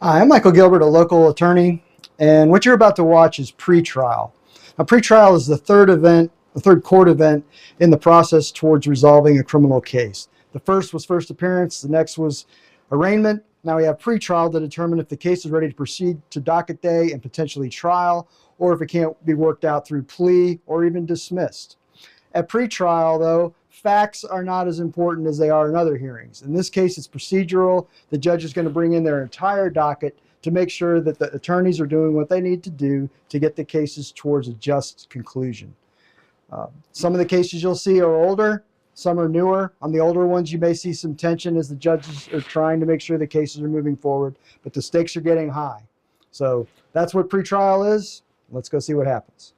Hi, I'm Michael Gilbert, a local attorney, and what you're about to watch is pretrial. Now, pretrial is the third court event in the process towards resolving a criminal case. The first was first appearance, the next was arraignment. Now we have pretrial to determine if the case is ready to proceed to docket day and potentially trial, or if it can't be worked out through plea or even dismissed. At pretrial, though, facts are not as important as they are in other hearings. In this case, it's procedural. The judge is going to bring in their entire docket to make sure that the attorneys are doing what they need to do to get the cases towards a just conclusion. Some of the cases you'll see are older, some are newer. On the older ones, you may see some tension as the judges are trying to make sure the cases are moving forward, but the stakes are getting high. So that's what pretrial is. Let's go see what happens.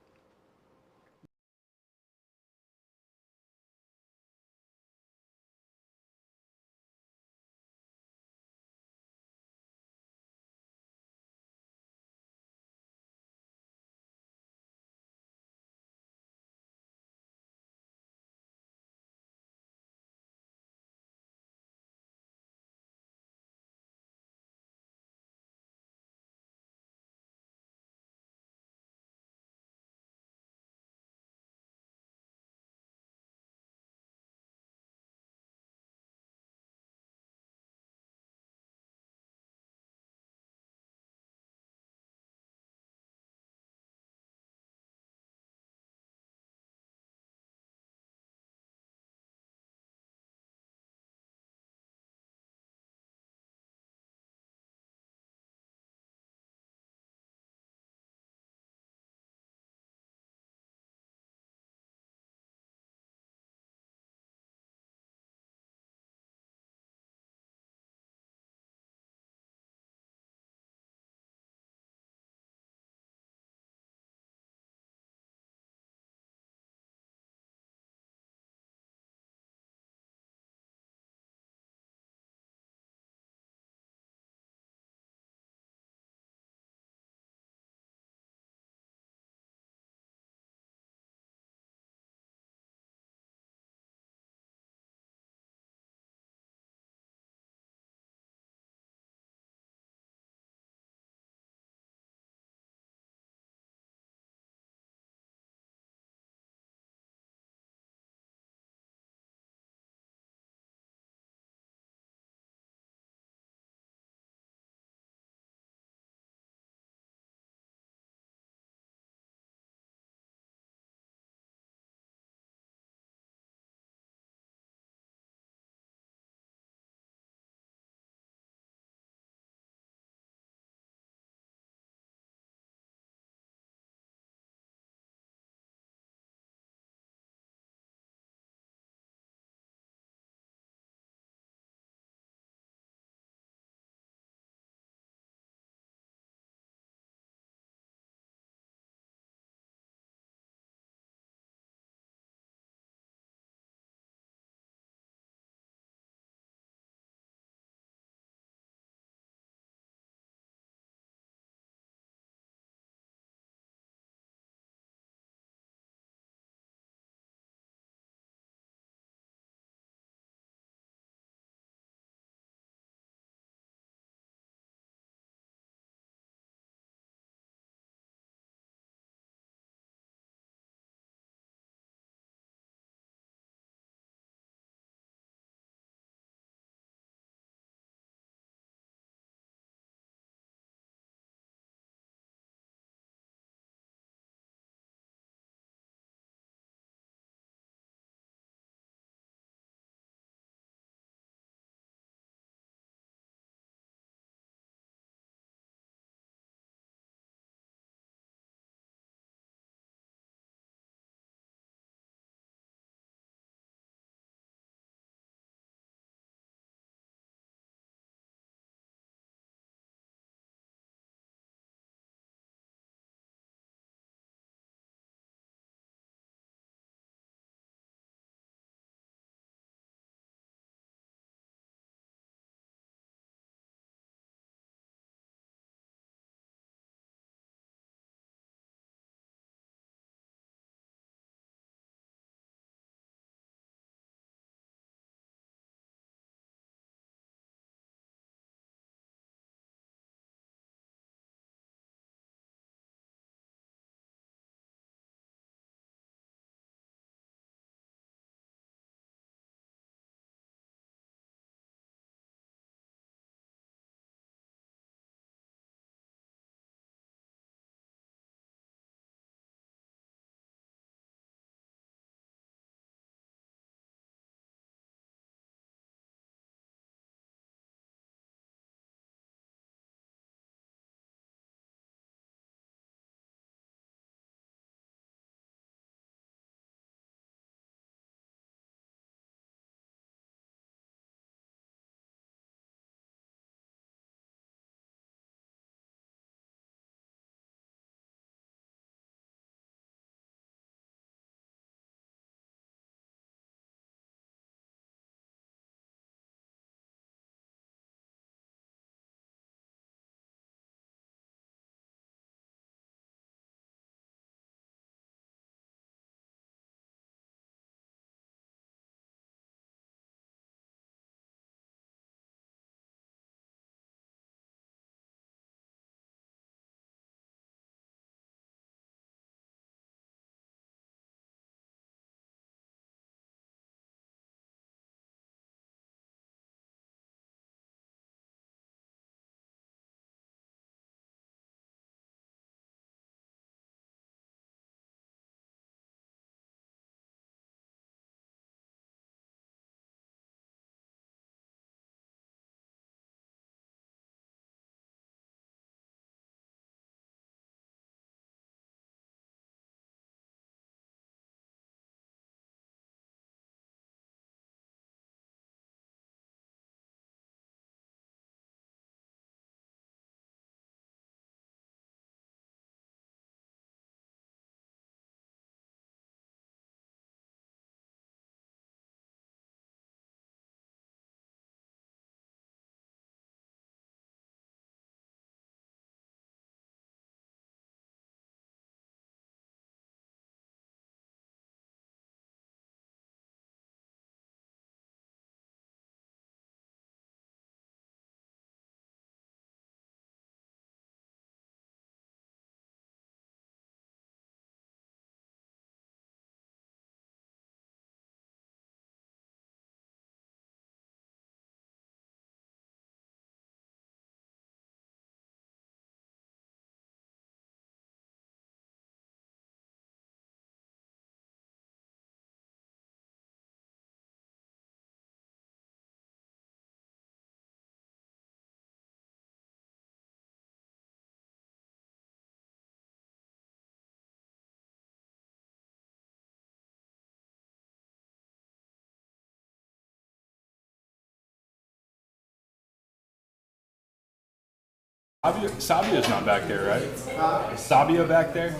Sabia's not back there, right? Is Sabia back there?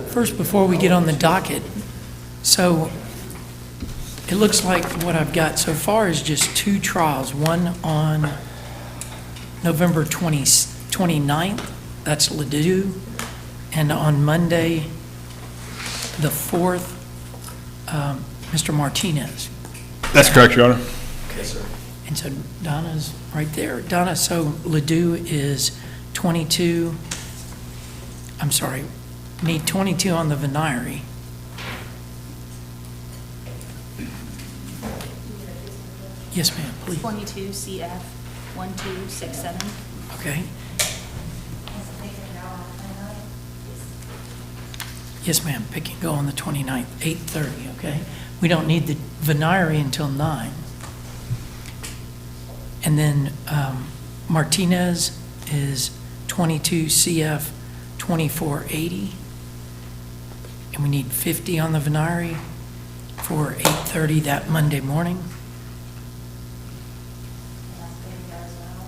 First, before we get on the docket, so it looks like what I've got so far is just two trials, one on November 29th, that's Ladue, and on Monday, the 4th, Mr. Martinez. That's correct, Your Honor. Okay, sir. And so Donna's right there. Donna, so Ladue is 22, I'm sorry, need 22 on the Venire. Yes, ma'am, please. 22 CF 1267. Okay. Yes, ma'am, pick and go on the 29th, 8:30, okay? We don't need the Venire until 9. And then Martinez is 22 CF 2480. And we need 50 on the Venire for 8:30 that Monday morning.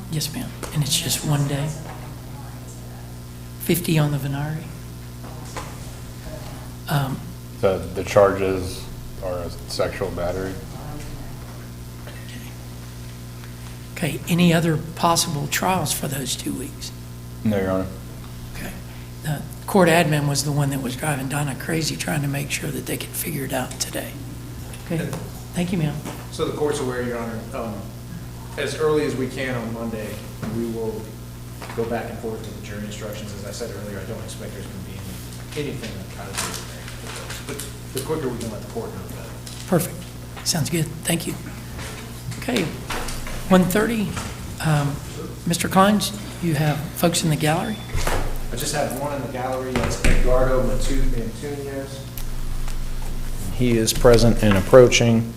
Yes, ma'am, and it's just one day. 50 on the Venire. The charges are a sexual battery. Okay, any other possible trials for those 2 weeks? No, Your Honor. Okay. The court admin was the one that was driving Donna crazy trying to make sure that they could figure it out today. Okay, thank you, ma'am. So the court's aware, Your Honor, as early as we can on Monday, we will go back and forth with the jury instructions. As I said earlier, I don't expect there's going to be anything out of the ordinary. But the quicker we can let the court know, the better. Perfect. Sounds good. Thank you. Okay, 1:30. Mr. Kleins, you have folks in the gallery? I just have one in the gallery. That's Eduardo Antunes. He is present and approaching.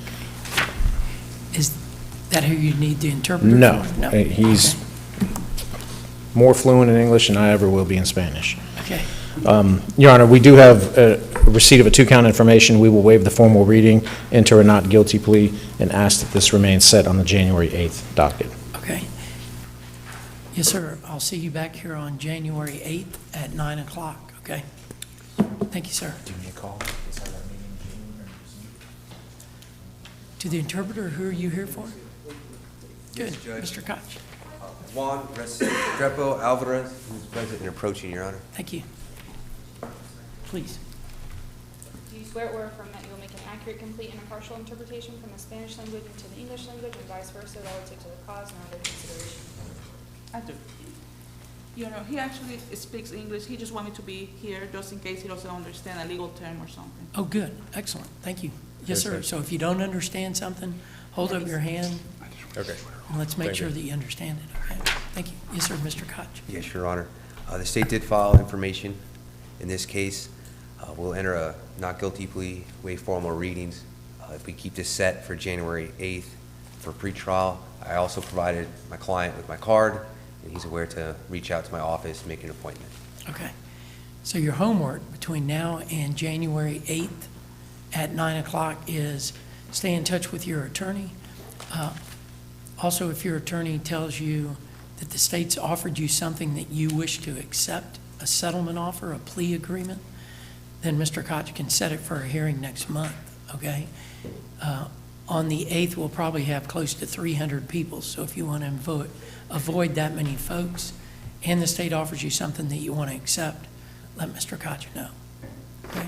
Is that who you need the interpreter No, for? he's Okay. more fluent in English than I ever will be in Spanish. Okay. Your Honor, we do have a receipt of a 2-count information. We will waive the formal reading, enter a not guilty plea, and ask that this remain set on the January 8th docket. Okay. Yes, sir. I'll see you back here on January 8th at 9 o'clock, okay? Thank you, sir. Give me a call. To the interpreter, who are you here for? Good. Judge. Mr. Koch. Juan Restrepo Alvarez, who's present and approaching, Your Honor. Thank you. Please. Do you swear or affirm that you will make an accurate, complete, and impartial interpretation from the Spanish language into the English language and vice versa relative to the cause and other consideration? I do. You know, he actually speaks English. He just wanted me to be here just in case he doesn't understand a legal term or something. Oh, good. Excellent. Thank you. Yes, Yes, sir. sir. So if you don't understand something, hold up your hand, Okay. and let's make Thank sure you. that you understand it, okay? Thank you. Yes, sir, Mr. Koch. Yes, Your Honor. The state did file information. In this case, we'll enter a not guilty plea, waive formal readings. If we keep this set for January 8th for pretrial, I also provided my client with my card, and he's aware to reach out to my office, make an appointment. Okay. So your homework between now and January 8th at 9 o'clock is stay in touch with your attorney. Also, if your attorney tells you that the state's offered you something that you wish to accept, a settlement offer, a plea agreement, then Mr. Koch can set it for a hearing next month, okay? On the 8th, we'll probably have close to 300 people, so if you want to avoid that many folks, and the state offers you something that you want to accept, let Mr. Koch know, okay?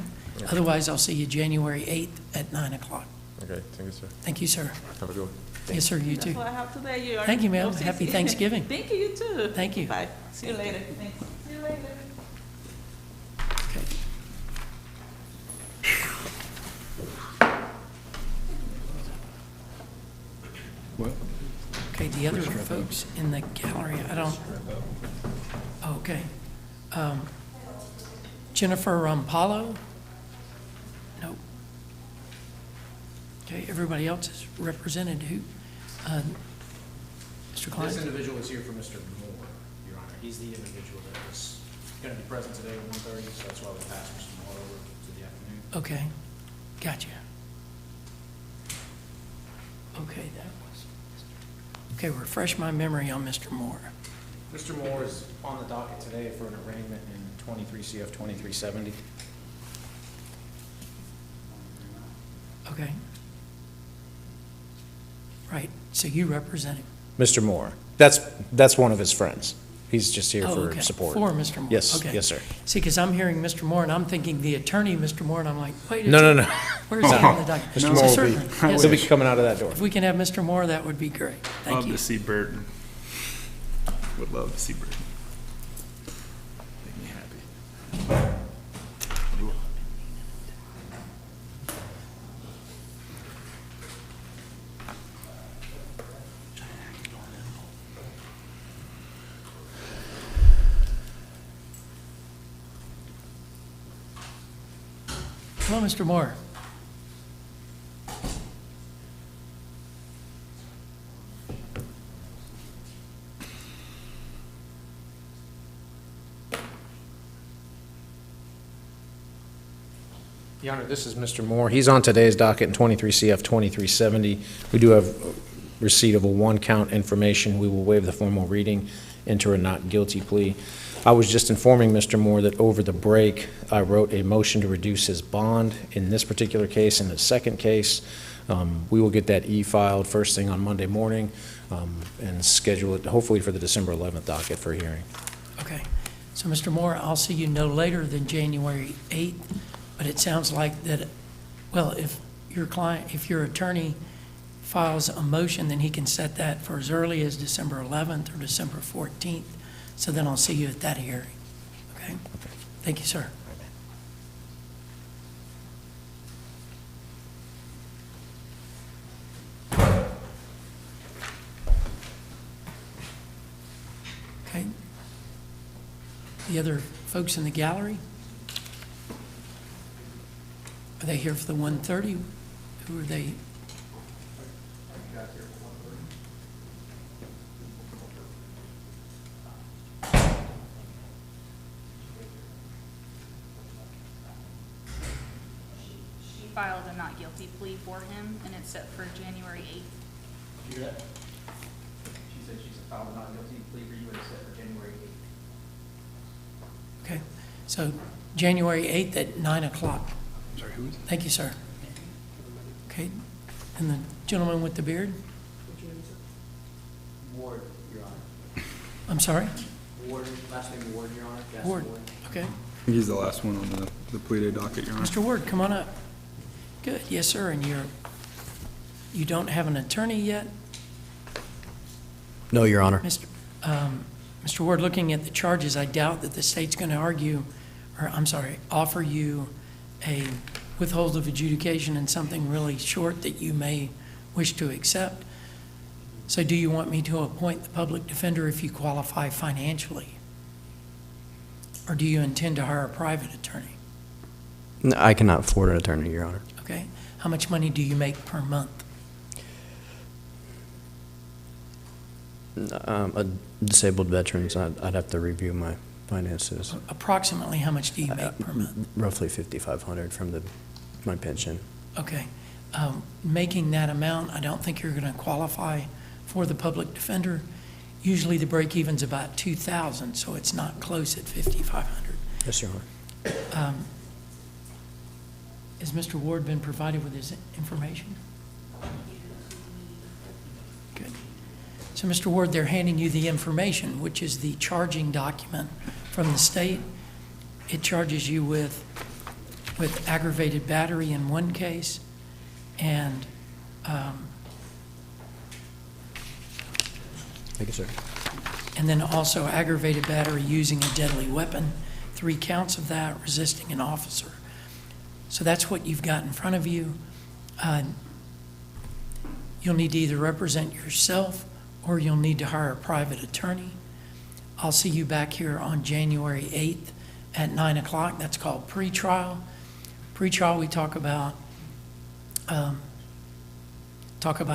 Otherwise, I'll see you January 8th at 9 o'clock. Okay, thank you, sir. Thank you, sir. Have a good one. Yes, sir, you That's too. all I have today. You are- Thank you, ma'am. Oh, Happy see- Thanksgiving. Thank you, you too. Thank you. Bye. See you later. Thanks. See you later. Okay. Okay, the other folks in the gallery, I don't, oh, okay. Jennifer Paulo? No. Okay, everybody else is represented. Who? Mr. Klein? This individual is here for Mr. Moore, Your Honor. He's the individual that was going to be present today at 1:30, so that's why we passed Mr. Moore over to the afternoon. Okay, gotcha. Okay, that was, okay, refresh my memory on Mr. Moore. Mr. Moore is on the docket today for an arraignment in 23 CF 2370. Okay. Right, so you represent him? Mr. Moore. That's one of his friends. He's just here Oh, for okay. support. For Mr. Moore? Yes, Okay. yes, sir. See, because I'm hearing Mr. Moore, and I'm thinking the attorney, Mr. Moore, and I'm like, wait a No, second. no, no. Where's he on the document? Mr. So Moore will be, certainly, yes, he'll be sir. coming out of that door. If we can have Mr. Moore, that would be great. Thank Love you. to see Burton. Would love to see Burton. Make me happy. Hello, Mr. Moore. Your Honor, this is Mr. Moore. He's on today's docket in 23 CF 2370. We do have receipt of a one-count information. We will waive the formal reading, enter a not guilty plea. I was just informing Mr. Moore that over the break, I wrote a motion to reduce his bond in this particular case. In the second case, we will get that e-filed first thing on Monday morning and schedule it hopefully for the December 11th docket for hearing. Okay. So, Mr. Moore, I'll see you no later than January 8th, but it sounds like that, well, if your client, if your attorney files a motion, then he can set that for as early as December 11th or December 14th. So then I'll see you at that hearing. Okay? Thank you, sir. Okay. The other folks in the gallery? Are they here for the 1:30? Who are they? She filed a not guilty plea for him, and it's set for January 8th. Did you hear that? She said she's filed a not guilty plea for you and it's set for January 8th. Okay. So January 8th at 9 o'clock. Sorry, who is it? Thank you, sir. Okay. And the gentleman with the beard? Ward, Your Honor. I'm sorry? Ward, last name Ward, Your Honor. Yes, Ward. Okay. I think he's the last one on the plea day docket, Your Honor. Mr. Ward, come on up. Good. Yes, sir. And you don't have an attorney yet? No, Your Honor. Mr. Ward, looking at the charges, I doubt that the state's going to offer you a withhold of adjudication and something really short that you may wish to accept. So do you want me to appoint the public defender if you qualify financially? Or do you intend to hire a private attorney? No, I cannot afford an attorney, Your Honor. Okay. How much money do you make per month? A disabled veterans, I'd have to review my finances. Approximately how much do you make per month? Roughly $5,500 from my pension. Okay. making that amount, I don't think you're going to qualify for the public defender. Usually the break-even's about 2,000, so it's not close at 5,500. Yes, Your Honor. Has Mr. Ward been provided with his information? Good. So, Mr. Ward, they're handing you the information, which is the charging document from the state. It charges you with aggravated battery in one case, and Thank you, sir. and then also aggravated battery using a deadly weapon, 3 counts of that, resisting an officer. So that's what you've got in front of you. You'll need to either represent yourself or you'll need to hire a private attorney. I'll see you back here on January 8th at 9 o'clock. That's called pretrial. Pretrial, we talk about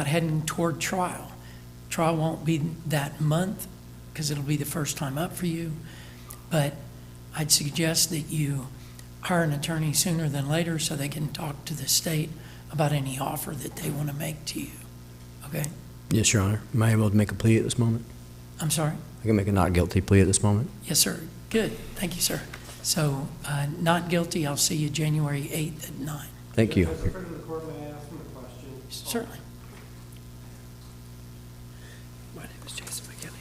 heading toward trial. Trial won't be that month because it'll be the first time up for you, but I'd suggest that you hire an attorney sooner than later so they can talk to the state about any offer that they want to make to you. Okay? Yes, Your Honor. Am I able to make a plea at this moment? I'm sorry? I can make a not guilty plea at this moment? Yes, sir. Good. Thank you, sir. So, not guilty. I'll see you January 8th at 9. Thank you. As a friend of the court, may I ask him a question? Certainly. My name is Jason McKinney.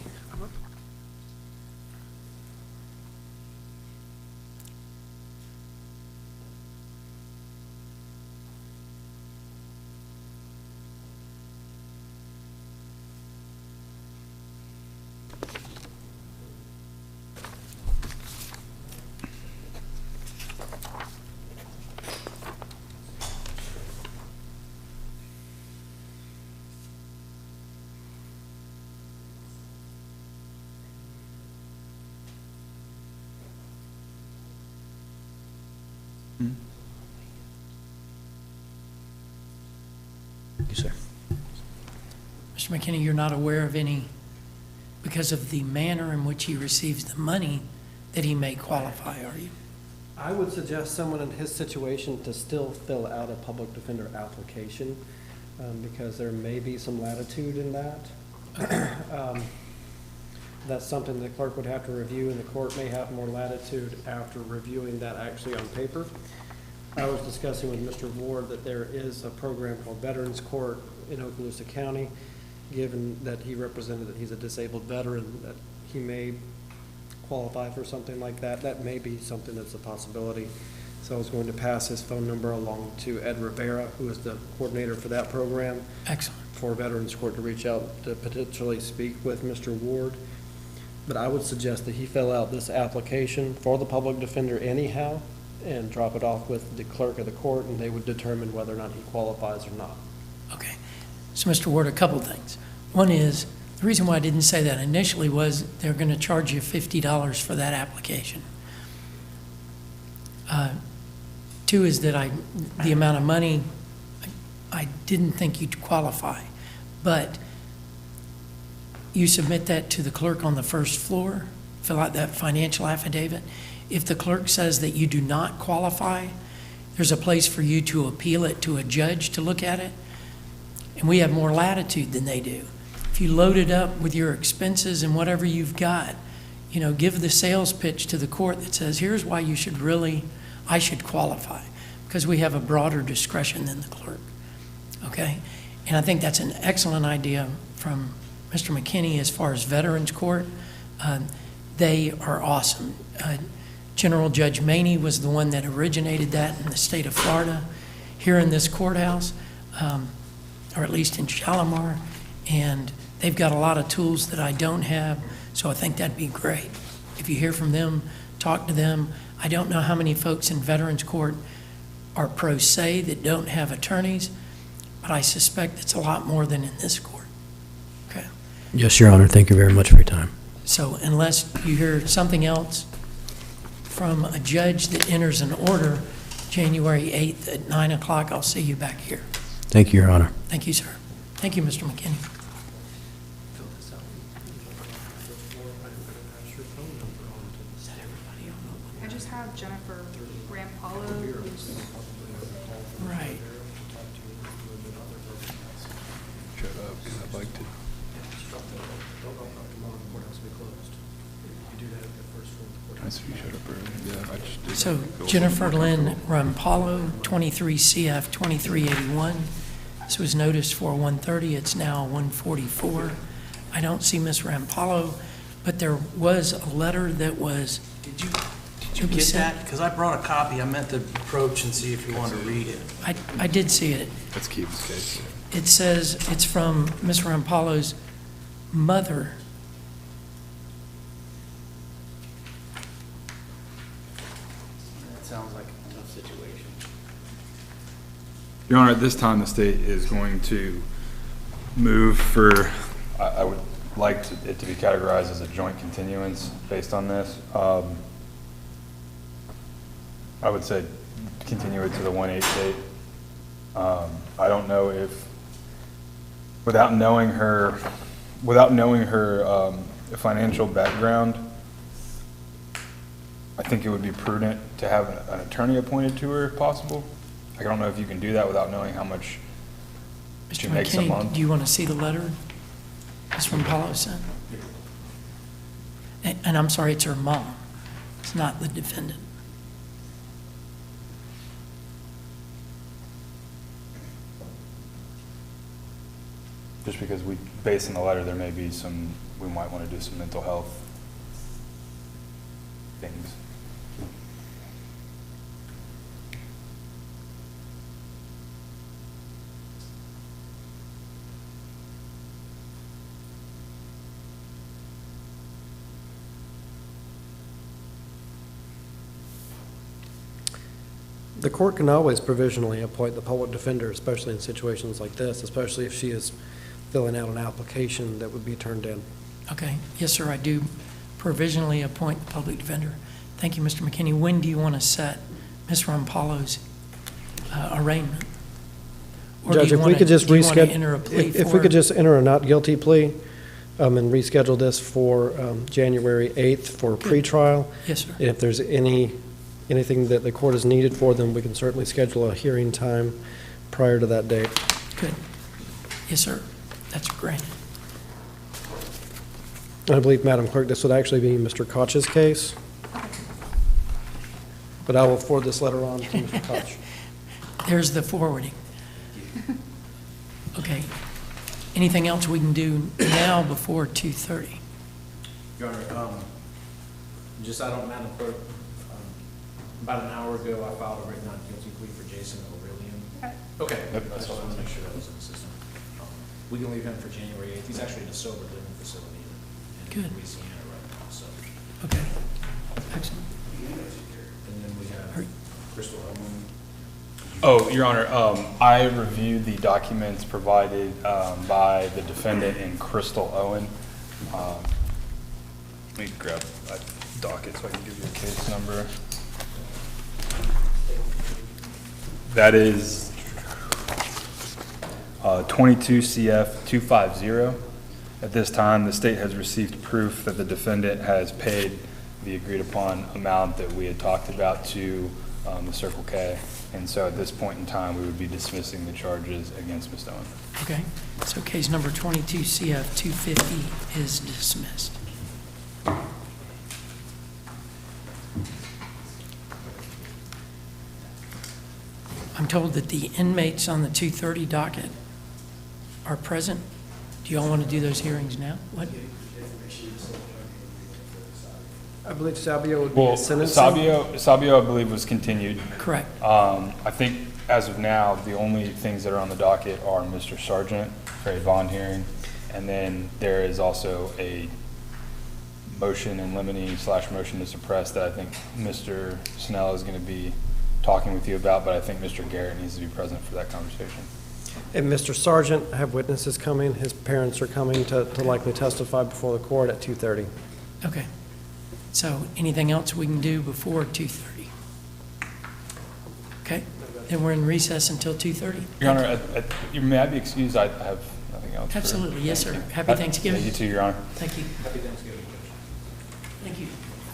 Thank you, sir. Mr. McKinney, you're not aware of any, because of the manner in which he receives the money, that he may qualify, are you? I would suggest someone in his situation to still fill out a public defender application, because there may be some latitude in that. That's something the clerk would have to review, and the court may have more latitude after reviewing that actually on paper. I was discussing with Mr. Ward that there is a program called Veterans Court in Okaloosa County. Given that he represented that he's a disabled veteran, that he may qualify for something like that. That may be something that's a possibility. So I was going to pass his phone number along to Ed Rivera, who is the coordinator for that program. Excellent. For Veterans Court to reach out to potentially speak with Mr. Ward. But I would suggest that he fill out this application for the public defender anyhow and drop it off with the clerk of the court, and they would determine whether or not he qualifies or not. Okay. So, Mr. Ward, a couple things. One is, the reason why I didn't say that initially was they're going to charge you $50 for that application. 2 is that the amount of money, I didn't think you'd qualify. But you submit that to the clerk on the first floor, fill out that financial affidavit. If the clerk says that you do not qualify, there's a place for you to appeal it to a judge to look at it. And we have more latitude than they do. If you load it up with your expenses and whatever you've got, give the sales pitch to the court that says, here's why I should qualify, because we have a broader discretion than the clerk, okay? And I think that's an excellent idea from Mr. McKinney as far as Veterans Court. They are awesome. General Judge Maney was the one that originated that in the state of Florida, here in this courthouse, or at least in Shalimar, and they've got a lot of tools that I don't have, so I think that'd be great. If you hear from them, talk to them. I don't know how many folks in Veterans Court are pro se that don't have attorneys, but I suspect it's a lot more than in this court. Okay. Yes, Your Honor. Thank you very much for your time. So unless you hear something else from a judge that enters an order January 8th at 9 o'clock, I'll see you back here. Thank you, Your Honor. Thank you, sir. Thank you, Mr. McKinney. I just have Jennifer Rampolo, who's Right. Shut up, because I'd like to. I see you shut up early. Yeah, I just did. So Jennifer Lynn Rampalo, 23 CF 2381. This was noticed for 1:30, it's now 1:44. I don't see Ms. Rampalo, but there was a letter that was, Did you get that? Because I brought a copy. I meant to approach and see if you wanted to read it. I did see it. Let's keep this case. It says it's from Ms. Rampalo's mother. That sounds like a tough situation. Your Honor, at this time, the state is going to move for, I would like it to be categorized as a joint continuance based on this. I would say continue it to the 1/8 date. I don't know if, without knowing her financial background, I think it would be prudent to have an attorney appointed to her if possible. I don't know if you can do that without knowing how much she Mr. makes a McKinney, month. do you want to see the letter Ms. Rampalo sent? And I'm sorry, it's her mom. It's not the defendant. Just because based on the letter, there may be we might want to do some mental health things. The court can always provisionally appoint the public defender, especially in situations like this, especially if she is filling out an application that would be turned in. Okay, yes, sir, I do provisionally appoint the public defender. Thank you, Mr. McKinney. When do you want to set Ms. Rampalo's arraignment? Or do Judge, you if we wanna- could just do you wanna reschedule, enter a plea if for- we could just enter a not guilty plea and reschedule this for January 8th for pretrial. Yes, sir. And if there's anything that the court is needed for, then we can certainly schedule a hearing time prior to that date. Good. Yes, sir. That's great. I believe, Madam Clerk, this would actually be Mr. Koch's case. But I will forward this letter on to Mr. Koch. There's the forwarding. Okay. Anything else we can do now before 2:30? Your Honor, just out on Madam Clerk, about an hour ago, I filed a written not guilty plea for Jason Aurelian. Okay. Yep, I that's just all. wanted to make sure that was in the system. We can leave him for January 8th. He's actually in a sober living facility in Good. Louisiana right now, so. Okay. Excellent. And then we have Crystal Elman. Oh, Your Honor, I reviewed the documents provided by the defendant and Crystal Owen. Let me grab a docket so I can give you a case number. That is 22 CF 250. At this time, the state has received proof that the defendant has paid the agreed upon amount that we had talked about to the Circle K. And so at this point in time, we would be dismissing the charges against Ms. Owen. Okay. So case number 22 CF 250 is dismissed. I'm told that the inmates on the 2:30 docket are present. Do you all want to do those hearings now? What? I believe Sabio would be Well, the sentencing. Sabio, I believe, was continued. Correct. I think as of now, the only things that are on the docket are Mr. Sargent for a bond hearing, and then there is also a motion in limine / motion to suppress that I think Mr. Snell is going to be talking with you about, but I think Mr. Garrett needs to be present for that conversation. And Mr. Sargent, have witnesses coming. His parents are coming to likely testify before the court at 2:30. Okay. So anything else we can do before 2:30? Okay. Then we're in recess until 2:30. Your Honor, may I be excused? I have nothing else. Absolutely. Yes, sir. Happy Thanksgiving. You too, Your Honor. Thank you. Happy Thanksgiving, Judge. Thank you.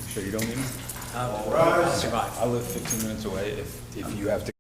Sure you don't need me? Survive. I live 15 minutes away if you have to.